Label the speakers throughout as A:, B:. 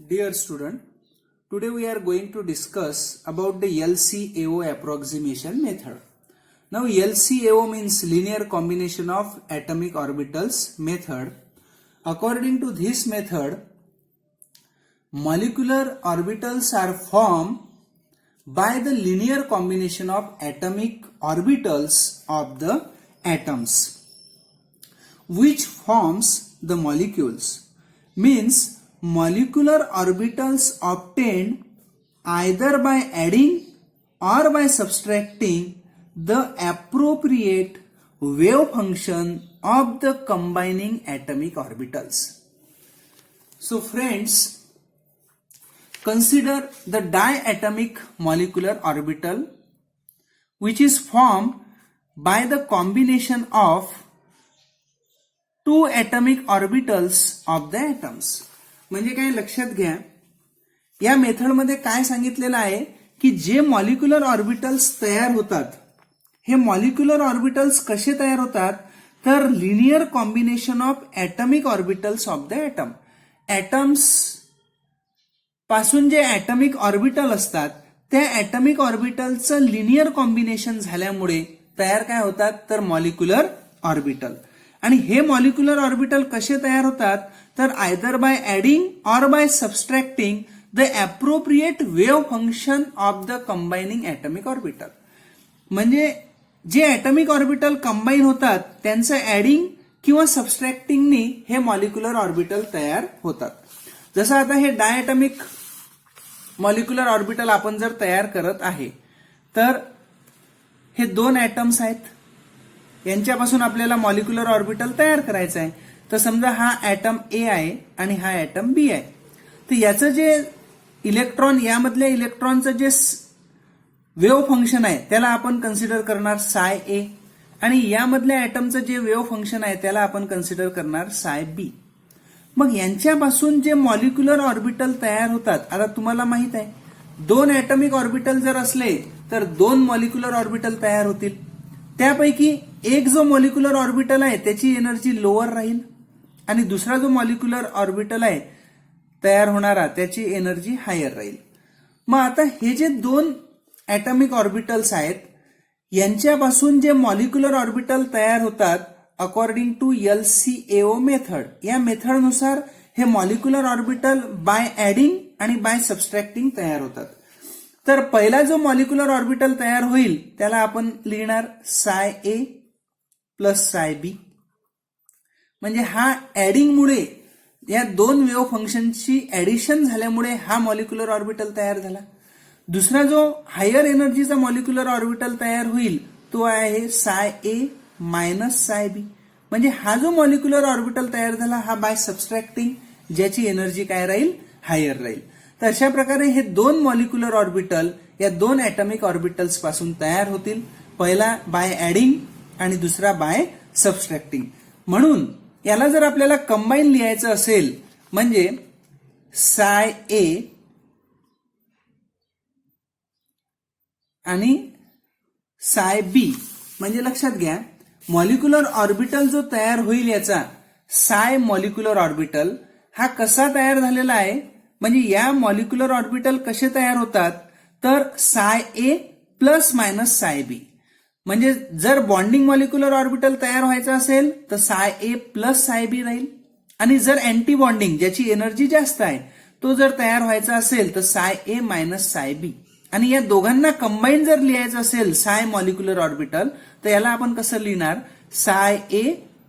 A: Dear student, today we are going to discuss about the LCAO approximation method. Now LCAO means linear combination of atomic orbitals method. According to this method, molecular orbitals are formed by the linear combination of atomic orbitals of the atoms, which forms the molecules. Means molecular orbitals obtained either by adding or by subtracting the appropriate wave function of the combining atomic orbitals. So friends, consider the diatomic molecular orbital which is formed by the combination of two atomic orbitals of the atoms. म्हणजे काय लक्षात घ्या, या मेथडमध्ये काय सांगितलेलं आहे की जे मॉलिक्युलर ऑर्बिटल्स तयार होतात, हे मॉलिक्युलर ऑर्बिटल्स कसे तयार होतात तर linear combination of atomic orbitals of the atom. Atoms पासून जे ॲटॉमिक ऑर्बिटल असतात त्या ॲटॉमिक ऑर्बिटलचं लिनियर कॉम्बिनेशन झाल्यामुळे तयार काय होतात तर मॉलिक्युलर ऑर्बिटल. आणि हे मॉलिक्युलर ऑर्बिटल कसे तयार होतात तर either by adding or by subtracting the appropriate wave function of the combining atomic orbital. म्हणजे जे ॲटॉमिक ऑर्बिटल कंबाईन होतात त्यांचं ऍडिंग किंवा सबस्ट्रॅक्टिंगनी हे मॉलिक्युलर ऑर्बिटल तयार होतात. जसं आता हे डायॲटॉमिक मॉलिक्युलर ऑर्बिटल आपण जर तयार करत आहे तर हे दोन ॲटम्स आहेत, यांच्यापासून आपल्याला मॉलिक्युलर ऑर्बिटल तयार करायचं आहे. तर समजा हा ॲटम ए आहे आणि हा ॲटम बी आहे. तर याचं जे इलेक्ट्रॉन, यामधल्या इलेक्ट्रॉनचं जे वेव्ह फंक्शन आहे त्याला आपण कन्सिडर करणार साय ए, आणि यामधल्या ॲटमचं जे वेव्ह फंक्शन आहे त्याला आपण कन्सिडर करणार साय बी. मग यांच्यापासून जे मॉलिक्युलर ऑर्बिटल तयार होतात, आता तुम्हाला माहित आहे दोन ॲटॉमिक ऑर्बिटल जर असले तर दोन मॉलिक्युलर ऑर्बिटल तयार होतील. त्यापैकी एक जो मॉलिक्युलर ऑर्बिटल आहे त्याची एनर्जी लोअर राहील आणि दुसरा जो मॉलिक्युलर ऑर्बिटल आहे तयार होणारा त्याची एनर्जी हायर राहील. मग आता हे जे दोन ॲटॉमिक ऑर्बिटल्स आहेत यांच्यापासून जे मॉलिक्युलर ऑर्बिटल तयार होतात अकॉर्डिंग टू LCAO मेथड, या मेथडनुसार हे मॉलिक्युलर ऑर्बिटल बाय ऍडिंग आणि बाय सबस्ट्रॅक्टिंग तयार होतात. तर पहिला जो मॉलिक्युलर ऑर्बिटल तयार होईल त्याला आपण लिहिणार साय ए प्लस साय बी. म्हणजे हा ऍडिंगमुळे, या दोन वेव्ह फंक्शनची ऍडिशन झाल्यामुळे हा मॉलिक्युलर ऑर्बिटल तयार झाला. दुसरा जो हायर एनर्जीचा मॉलिक्युलर ऑर्बिटल तयार होईल तो आहे साय ए मायनस साय बी. म्हणजे हा जो मॉलिक्युलर ऑर्बिटल तयार झाला हा बाय सबस्ट्रॅक्टिंग, ज्याची एनर्जी काय राहील हायर राहील. तर अशा प्रकारे हे दोन मॉलिक्युलर ऑर्बिटल या दोन ॲटॉमिक ऑर्बिटल्स पासून तयार होतील. पहिला बाय ऍडिंग आणि दुसरा बाय सबस्ट्रॅक्टिंग. म्हणून याला जर आपल्याला कंबाईन लिहायचं असेल म्हणजे साय ए आणि साय बी, म्हणजे लक्षात घ्या मॉलिक्युलर ऑर्बिटल जो तयार होईल याचा साय मॉलिक्युलर ऑर्बिटल हा कसा तयार झालेला आहे. म्हणजे या मॉलिक्युलर ऑर्बिटल कसे तयार होतात तर साय ए प्लस मायनस साय बी. म्हणजे जर बॉन्डिंग मॉलिक्युलर ऑर्बिटल तयार व्हायचं असेल तर साय ए प्लस साय बी राहील, आणि जर अँटी बॉन्डिंग ज्याची एनर्जी जास्त आहे तो जर तयार व्हायचा असेल तर साय ए मायनस साय बी. आणि या दोघांना कंबाईन जर लिहायचं असेल साय मॉलिक्युलर ऑर्बिटल तर याला आपण कसं लिहिणार साय ए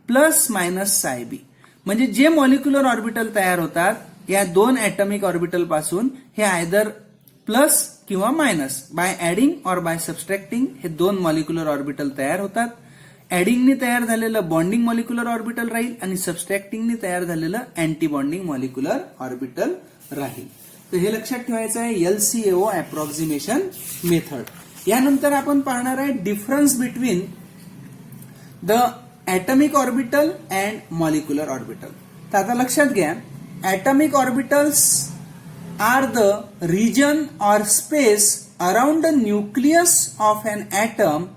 A: प्लस मायनस साय बी. म्हणजे जे मॉलिक्युलर ऑर्बिटल तयार होतात या दोन ॲटॉमिक ऑर्बिटल पासून हे आयदर प्लस किंवा मायनस बाय ऍडिंग और बाय सबस्ट्रॅक्टिंग हे दोन मॉलिक्युलर ऑर्बिटल तयार होतात. ऍडिंगनी तयार झालेलं बॉन्डिंग मॉलिक्युलर ऑर्बिटल राहील आणि सबस्ट्रॅक्टिंगनी तयार झालेलं अँटी बॉन्डिंग मॉलिक्युलर ऑर्बिटल राहील. तर हे लक्षात ठेवायचं आहे LCAO अप्रॉक्सिमेशन मेथड. यानंतर आपण पाहणार आहे difference between the atomic orbital and molecular orbital. तर आता लक्षात घ्या, atomic orbitals are the region or space around the nucleus of an atom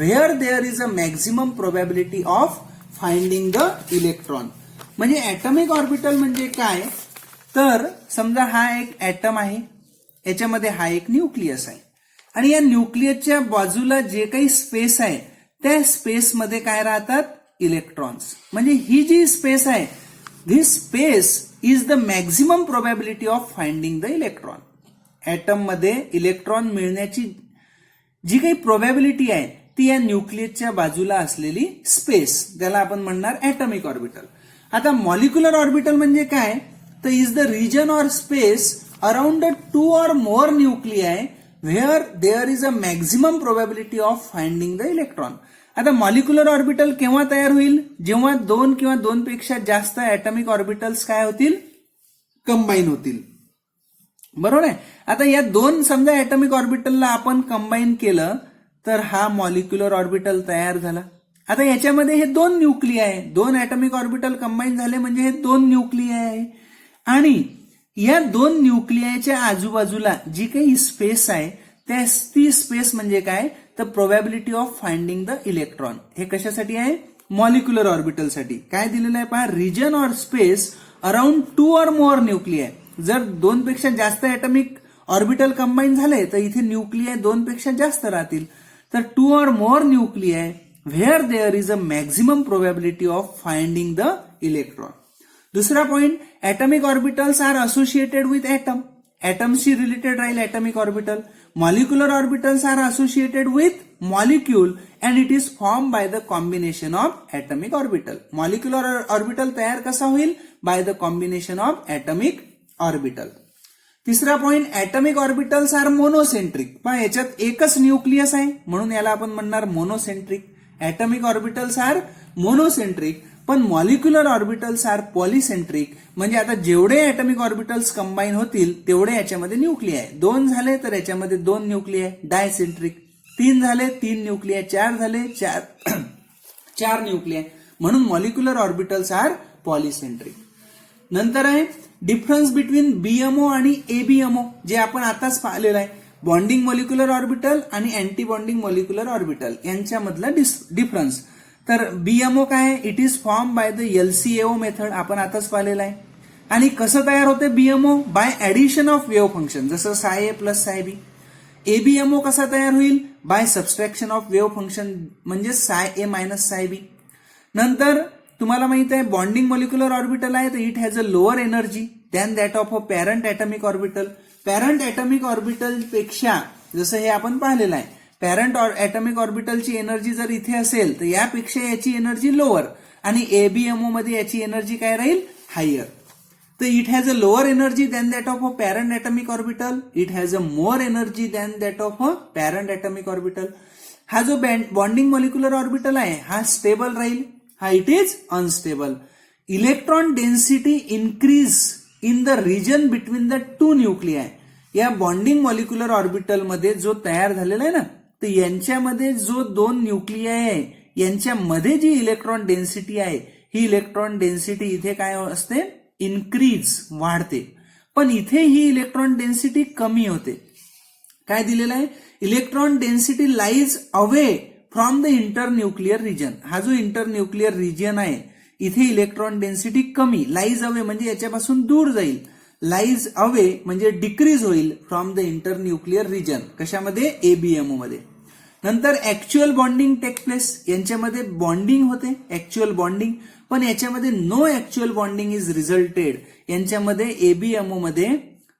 A: where there is a maximum probability of finding the electron. म्हणजे atomic orbital म्हणजे काय तर समजा हा एक ऍटम आहे, याच्यामध्ये हा एक न्यूक्लियस आहे आणि या न्यूक्लियसच्या बाजूला जे काही स्पेस आहे त्या स्पेसमध्ये काय राहतात, इलेक्ट्रॉन्स. म्हणजे ही जी स्पेस आहे, this space is the maximum probability of finding the electron. Atom मध्ये इलेक्ट्रॉन मिळण्याची जी काही प्रोबॅबिलिटी आहे ती या न्यूक्लियसच्या बाजूला असलेली स्पेस, त्याला आपण म्हणणार ऍटॉमिक ऑर्बिटल. आता मॉलिक्युलर ऑर्बिटल म्हणजे काय, तर is the region or space around the 2 or more nuclei where there is a maximum probability of finding the electron. आता मॉलिक्युलर ऑर्बिटल केव्हा तयार होईल, जेव्हा 2 किंवा 2 पेक्षा जास्त ऍटॉमिक ऑर्बिटल्स काय होतील, कंबाईन होतील. बरोबर आहे. आता या 2 समजा ऍटॉमिक ऑर्बिटलला आपण कंबाईन केलं तर हा मॉलिक्युलर ऑर्बिटल तयार झाला. आता याच्यामध्ये हे 2 न्यूक्लियाय आहे, 2 ऍटॉमिक ऑर्बिटल कंबाईन झाले म्हणजे हे 2 न्यूक्लियाय आहे. आणि या 2 न्यूक्लियाच्या आजूबाजूला जी काही स्पेस आहे ती स्पेस म्हणजे काय, तर probability of finding the electron. हे कशासाठी आहे, मॉलिक्युलर ऑर्बिटलसाठी. काय दिलेलं आहे पहा, region or space around 2 or more nuclei. जर 2 पेक्षा जास्त ऍटॉमिक ऑर्बिटल कंबाईन झाले तर इथे न्यूक्लियाय 2 पेक्षा जास्त राहतील. तर 2 or more nuclei where there is a maximum probability of finding the electron. दुसरा point, atomic orbitals are associated with atom. ऍटमशी रिलेटेड राहील atomic orbital. Molecular orbitals are associated with molecule and it is form by the combination of atomic orbital. Molecular orbital तयार कसा होईल, by the combination of atomic orbital. तिसरा point, atomic orbitals are monocentric. पण याच्यात एकच nucleus आहे म्हणून याला आपण म्हणणार monocentric. Atomic orbitals are monocentric पण मॉलिक्युलर ऑर्बिटल्स आर पॉलिसेंट्रिक. म्हणजे आता जेवढे ऍटॉमिक ऑर्बिटल्स कंबाईन होतील तेवढे याच्यामध्ये न्यूक्लियाय. 2 झाले तर याच्यामध्ये 2 न्यूक्लियाय, डायसेंट्रिक. 3 झाले 3 न्यूक्लियाय, 4 झाले 4 न्यूक्लियाय. म्हणून मॉलिक्युलर ऑर्बिटल्स आर पॉलिसेंट्रिक. नंतर आहे डिफरन्स बिटवीन बीएमओ आणि एबीएमओ, जे आपण आताच पाहिलेलं आहे. बॉन्डिंग मॉलिक्युलर ऑर्बिटल आणि अँटी बॉन्डिंग मॉलिक्युलर ऑर्बिटल यांच्यामधला डिफरन्स. तर बीएमओ काय आहे, it is form by the LCAO method, आपण आताच पाहिलेलं आहे. आणि कसं तयार होते BMO, bye addition of wave function, जसं साय ए प्लस साय बी. एबीएमओ कसा तयार होईल, by subtraction of wave function, म्हणजे साय ए मायनस साय बी. नंतर तुम्हाला माहित आहे बॉन्डिंग मॉलिक्युलर ऑर्बिटल आहे तर it has a lower energy than that of a parent atomic orbital. Parent atomic orbital पेक्षा, जसं हे आपण पाहिलेलं आहे, पॅरंट ऍटॉमिक ऑर्बिटलची एनर्जी जर इथे असेल तर यापेक्षा याची एनर्जी लोअर आणि एबीएमओ मध्ये याची एनर्जी काय राहील, हायर. तर it has a lower energy than that of a parent atomic orbital, it has a more energy than that of a parent atomic orbital. हा जो बॉन्डिंग मॉलिक्युलर ऑर्बिटल आहे हा स्टेबल राहील, हा it is unstable. Electron density increase in the region between the 2 nuclei. या bonding molecular orbital मध्ये जो तयार झालेला आहे ना, तर यांच्यामध्ये जो 2 न्यूक्लियाय आहे यांच्यामध्ये जी इलेक्ट्रॉन डेन्सिटी आहे ही इलेक्ट्रॉन डेन्सिटी इथे काय असते, इन्क्रीज, वाढते. पण इथे ही इलेक्ट्रॉन डेन्सिटी कमी होते. काय दिलेलं आहे, electron density lies away from the internuclear region. हा जो इंटरन्यूक्लियर रिजन आहे इथे इलेक्ट्रॉन डेन्सिटी कमी, लाईज अवे म्हणजे याच्यापासून दूर जाईल, लाईज अवे म्हणजे डिक्रीज होईल फ्रॉम द इंटरन्यूक्लियर रिजन. कशामध्ये, एबीएमओ मध्ये. नंतर ऍक्च्युअल बॉन्डिंग टेक प्लेस, यांच्यामध्ये बॉन्डिंग होते, ऍक्च्युअल बॉन्डिंग, पण याच्यामध्ये no actual bonding is resulted. यांच्यामध्ये एबीएमओ मध्ये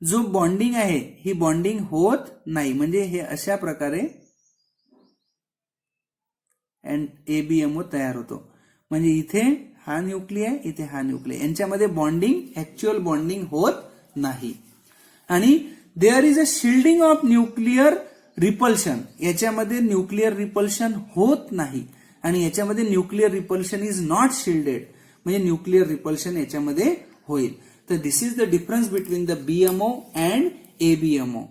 A: जो बॉन्डिंग आहे ही बॉन्डिंग होत नाही. म्हणजे हे अशा प्रकारे एबीएमओ तयार होतो. म्हणजे इथे हा न्यूक्लियाय, इथे हा न्यूक्लियाय, यांच्यामध्ये बॉन्डिंग, ऍक्च्युअल बॉन्डिंग होत नाही. आणि there is a shielding of nuclear repulsion, याच्यामध्ये न्यूक्लिअर रिपल्शन होत नाही. आणि याच्यामध्ये nuclear repulsion is not shielded, म्हणजे न्यूक्लिअर रिपल्शन याच्यामध्ये होईल. तर this is the difference between the BMO and ABMO.